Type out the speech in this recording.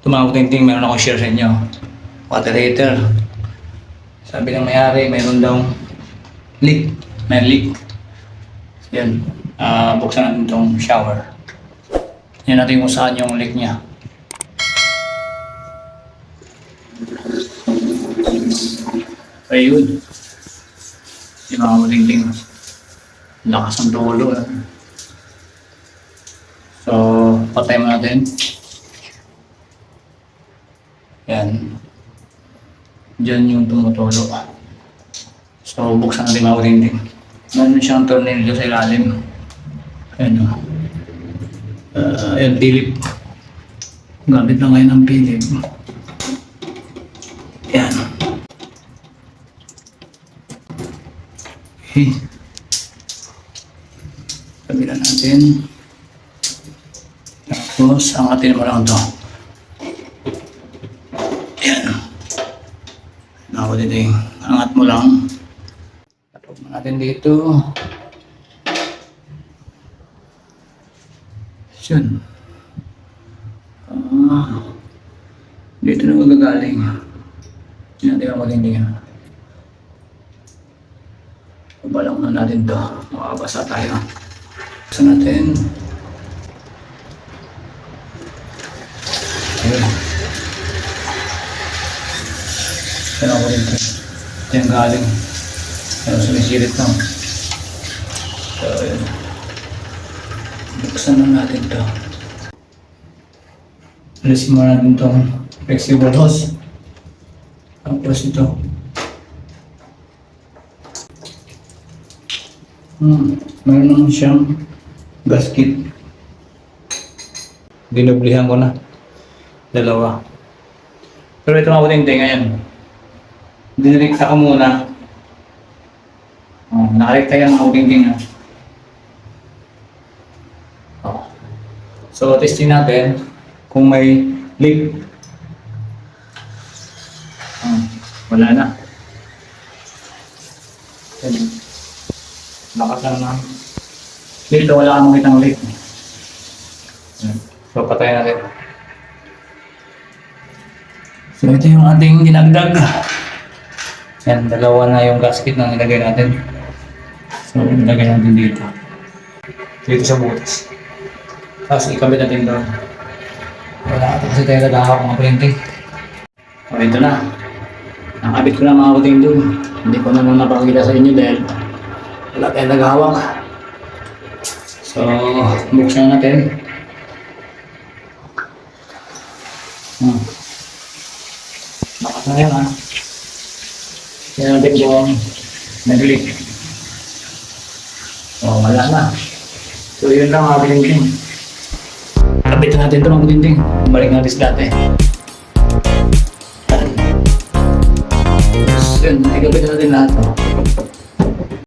Ito mga kutinting, meron akong share sa inyo. Water heater. Sabi ng may-ari, mayroon daw leak. May leak. So, yan. Buksan natin itong shower. Yan natin kung saan yung leak niya. Ayun. Yung mga kutinting. Lakas ng tulo. So, patay mo natin. Yan. Diyan yung tumutulo. So, buksan natin mga kutinting. Meron siyang tornilyo sa ilalim. Ayan o. Ayan, pilip. Gamit lang ngayon ng pilip. Ayan. Okay. Kabilan natin. Tapos, angatin mo lang ito. Ayan. Ako dito, angat mo lang. Tapos mo natin dito. Yun. Dito na magagaling. Hindi natin ang matinding. Pabalang na natin ito. Makabasa tayo. Basa natin. Ayun. Yan ako rin ito. Ito yung galing. Yan, sumisirit lang. So, yun. Buksan na natin ito. Alisin mo natin itong flexible hose. Tapos ito. Mayroon naman siyang gasket. Dinublihan ko na. Dalawa. Pero ito mga kutinting ngayon. Dinirekta ko muna. Nakarekta yan mga kutinting. So, testing natin kung may leak. Wala na. Lakas lang na. Dito wala kang makitang leak. So, patayin natin. So, ito yung ating dinagdag. Yan, dalawa na yung gasket na nilagay natin. So, nilagay natin dito. Dito sa butas. Tapos ikabit natin doon. Wala ito kasi tayo nagahawak mga kutinting. O ito na. Nakabit ko na mga kutinting. Hindi ko naman napakita sa inyo dahil wala tayo naghahawak. So, buksan natin. Lakas na yan ha. Yan natin kung nag-leak. O, wala na. So, yun lang mga kutinting. Kapitan natin ito mga kutinting. Balik natin sa dati. Yun, ikapitan natin lahat.